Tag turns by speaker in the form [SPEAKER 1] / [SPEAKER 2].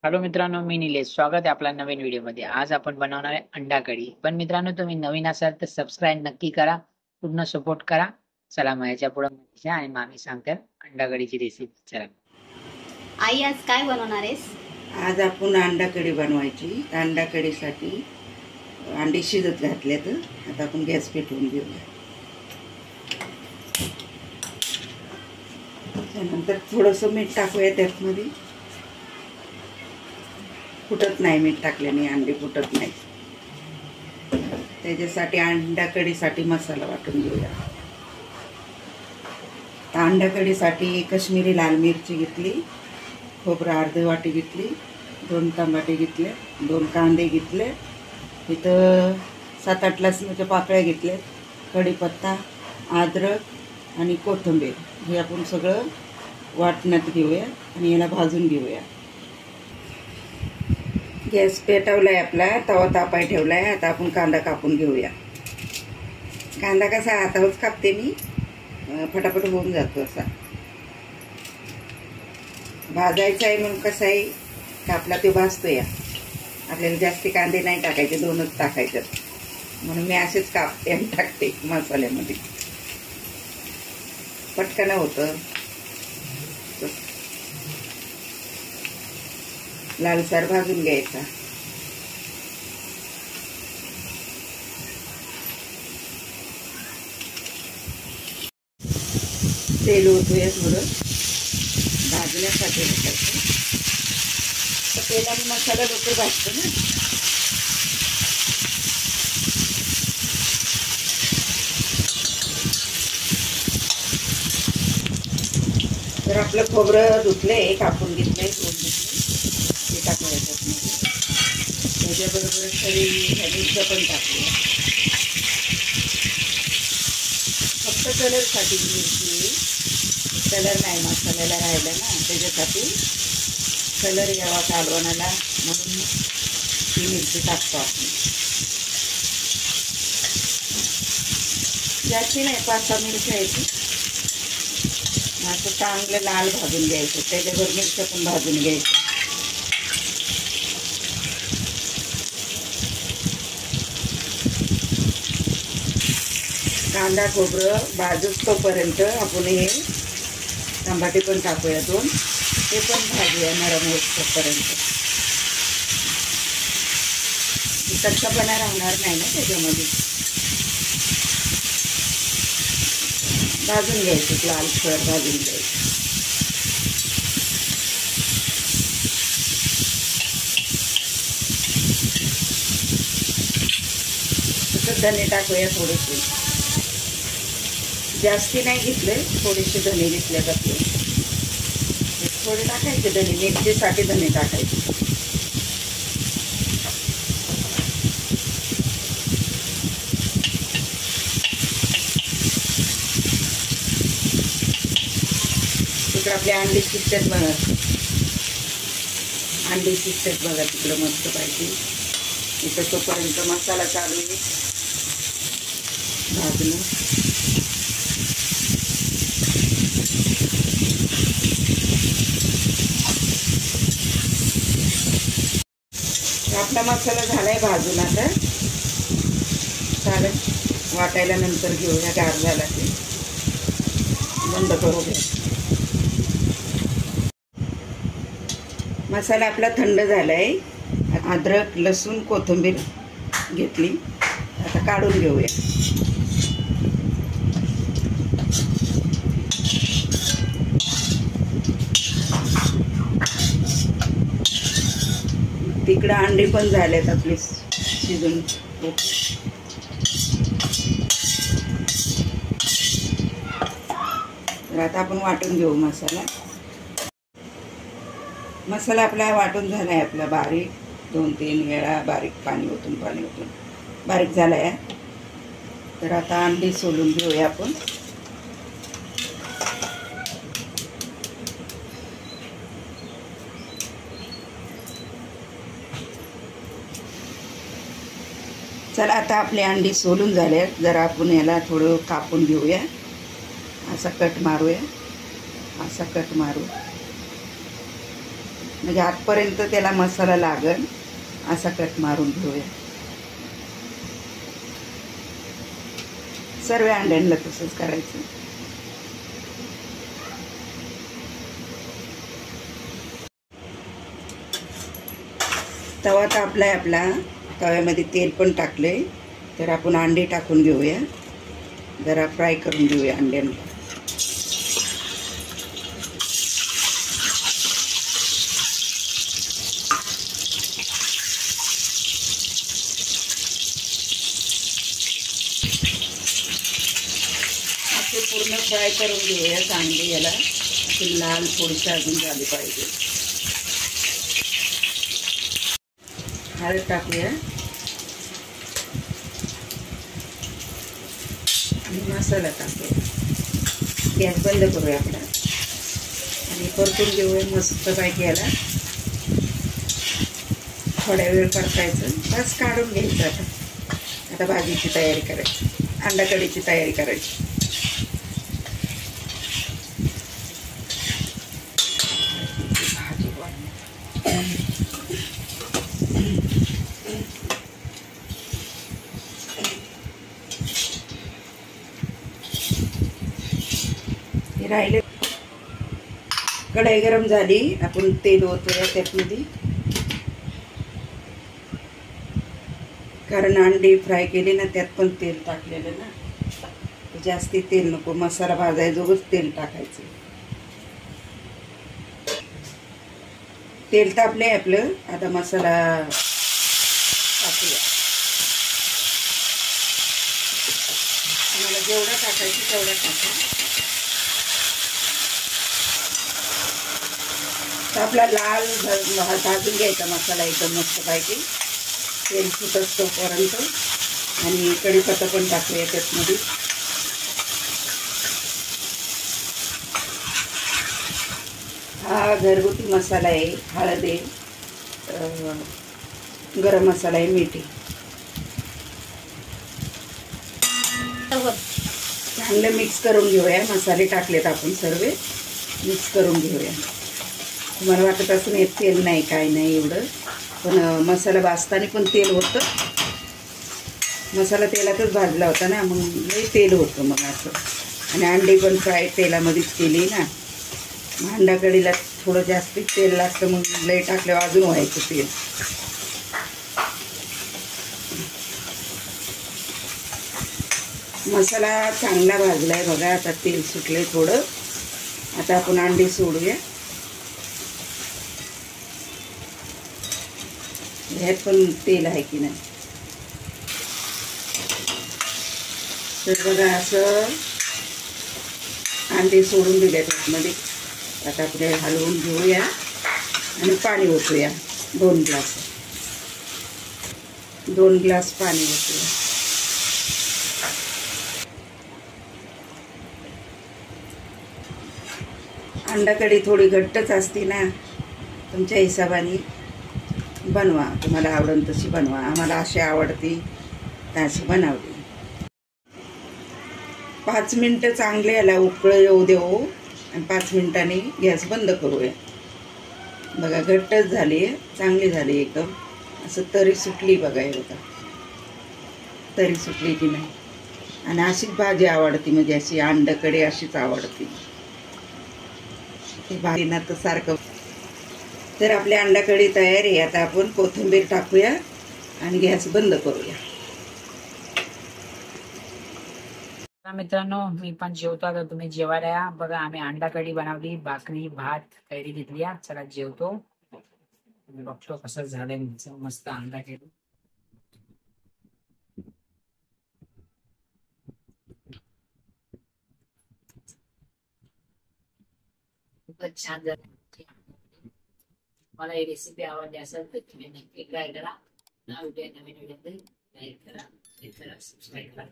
[SPEAKER 1] Hello मित्रांनो, मी निलेश. स्वागत आहे आपल्या नवीन व्हिडिओमध्ये. आज आपण बनवणार आहे अंडा कढी. पण मित्रांनो, तुम्ही नवीन असाल तर सबस्क्राईब नक्की करा, पूर्ण सपोर्ट करा. चला मग याच्या पुढे आणि मामी सांगतात अंडा कढीची रेसिपी. चला.
[SPEAKER 2] आई आज काय बनवणार आहेस?
[SPEAKER 3] आज आपण अंडा कढी बनवायची. अंडा कढीसाठी अंडी शिजत घातल्यात. आता आपण गॅस पेटवून घेऊया. त्यानंतर थोडंसं मीठ टाकूया त्यातमध्ये. फुटत नाही, मीठ टाकल्याने अंडी फुटत नाही. त्याच्यासाठी अंडा कढीसाठी मसाला वाटून घेऊया. अंडा कढीसाठी काश्मीरी लाल मिरची घेतली, खोबरं अर्धी वाटी घेतली, 2 टमाटे घेतले, 2 कांदे घेतले, इथं 7-8 लसणाच्या पाकळ्या घेतल्या, कढीपत्ता, अद्रक आणि कोथिंबीर हे आपण सगळं वाटण्यात घेऊया आणि याला भाजून घेऊया. गॅस पेटवला आहे आपला, तवा तापाय ठेवला आहे. आता आपण कांदा कापून घेऊया. कांदा कसा हातावरच कापते मी, फटाफट होऊन जातो. असा भाजायचा आहे म्हणून कसा आहे कापला ते भाजतो. या आपल्याला जास्ती कांदे नाही टाकायचे, 2च टाकायचे म्हणून मी असेच कापते आणि टाकते मसाल्यामध्ये. पटकन होतं. लालसर भाजून घ्यायचा. तेल ओतूया थोडं भाजण्यासाठी. तेलाने मसाला लवकर भाजतो ना. तर आपलं खोबरं धुतलंय, कापून घेतलंय, धुवून घेतलंय, ते टाकूया त्याच्यामध्ये. त्याच्याबरोबर तरी मिरच्या पण टाकूया. फक्त कलरसाठी मिरची, कलर नाही मसाल्याला राहिला ना, त्याच्यासाठी कलर यावा कालवणाला म्हणून ही मिरची टाकतो आपण. जास्ती नाही, 5-6 मिरच्या यायची. असं चांगलं लाल भाजून घ्यायचं. त्याच्यावर मिरच्या पण भाजून घ्यायचं. कांदा खोबरं भाजूच तोपर्यंत आपण हे टमाटे पण टाकूया 2, ते पण भाजूया नरम होईपर्यंत. कच्चापणा राहणार नाही ना त्याच्यामध्ये. भाजून घ्यायचं, लालसर भाजून घ्यायचं. तसं धने टाकूया थोडेसे. जास्ती नाही घेतले, थोडेसे धने घेतले आपले. थोडे टाकायचे धने, मिरचीसाठी धने टाकायचे. तिकडे आपले अंडी शिजतात बघा. अंडी शिजतात बघा तिकडं मस्त पाहिजे. इथं तोपर्यंत मसाला चालू आहे भाजणं. आपला मसाला झालाय भाजून. आता चालेल, वाटायला नंतर घेऊया. गार झाला की बंद करू घ्या. मसाला आपला थंड झालाय. अद्रक, लसूण, कोथिंबीर घेतली. आता काढून घेऊया. तिकडं अंडी पण झालेत आपली शिजून. तर आता आपण वाटून घेऊ मसाला. मसाला आपला वाटून झाला आहे. आपला बारीक 2-3 वेळा बारीक पाणी ओतून बारीक झाला आहे. तर आता अंडी सोलून घेऊया आपण. चला, आता आपली अंडी सोलून झाल्यात. जरा आपण याला थोडं कापून घेऊया. असा कट मारूया, असा कट मारू. म्हणजे आतपर्यंत त्याला मसाला लागल असा कट मारून घेऊया. सर्व अंड्यांना तसंच करायचं. तवा तापलाय आपला. तव्यामध्ये तेल पण टाकले. तर आपण अंडे टाकून घेऊया. जरा फ्राय करून घेऊया अंड्यांना. असे पूर्ण फ्राय करून घेऊया चांगले. याला असे लाल थोडीशी अजून झाली पाहिजे. हळद टाकूया आणि मसाला टाकूया. गॅस बंद करूया आपला आणि परतून घेऊया मस्तपैकी. याला थोड्या वेळ परतायचं. बस काढून घ्यायचं. आता भाजीची तयारी करायची. अंडा कढीची तयारी करायची. राहिले. कढई गरम झाली. आपण तेल ओतूया त्यातमध्ये. कारण अंडी फ्राय केली ना त्यात पण तेल टाकलेलं ना. जास्ती तेल नको. मसाला भाजायजोगच तेल टाकायचं. तेल तापले आपलं. आता मसाला टाकूया. मला जेवढा टाकायचं तेवढा टाका. आपला लाल भाजून घ्यायचा मसाला एकदम मस्तपैकी. तेल सुटत तोपर्यंत. आणि कढीपत्ता पण टाकूया त्यातमध्ये. हा घरगुती मसाला आहे. हळद आहे, गरम मसाला आहे, मीठ आहे. चांगलं मिक्स करून घेऊया. मसाले टाकलेत आपण सर्व. मिक्स करून घेऊया. तुम्हाला वाटत असं नाही तेल नाही काय नाही एवढं. पण मसाला भाजताना पण तेल होतं. मसाला तेलातच भाजला होता ना मग लई तेल होतं मग असं. आणि अंडी पण फ्राय तेलामध्येच केली ना. अंडा कढीला थोडं जास्त तेल लागतं. मग लई टाकल्यावर अजून व्हायचं तेल. मसाला चांगला भाजला आहे बघा. आता तेल सुटले थोडं. आता आपण अंडी सोडूया. ह्यात पण तेल आहे की नाही. तर बघा असं अंडे सोडून दिले त्यातमध्ये. आता आपण हलवून घेऊया आणि पाणी ओतूया. 2 ग्लास पाणी ओतूया. अंडा कढी थोडी घट्टच असते ना. तुमच्या हिशोबाने बनवा. तुम्हाला आवडेल तशी बनवा. आम्हाला अशी आवडती तर अशी बनवली. 5 मिनटं चांगले याला उकळ येऊ देऊ. आणि 5 मिनिटांनी गॅस बंद करूया. बघा घट्टच झाली आहे. चांगली झाली एकदम. असं तरी सुटली बघा. हे बघा तरी सुटली की नाही. आणि अशीच भाजी आवडती. म्हणजे अशी अंडा कढी अशीच आवडती. ती भाजी ना तर सारखं. तर आपली अंडा कढी तयार आहे. आता आपण कोथिंबीर टाकूया आणि गॅस बंद करूया.
[SPEAKER 1] मित्रांनो मी पण जेवतो. आता तुम्ही जेवायला या. बघा आम्ही अंडा कढी बनवली. भाकरी भात कैरी घेतली. चला जेवतो. बघतो कसं झालंय. मस्त अंडा कढी. खूपच छान झालं. मला ही रेसिपी आवडली असेल तर तुम्ही नक्की ट्राय करा. नवीन व्हिडिओ लाईक करा, शेअर करा, सबस्क्राईब करा.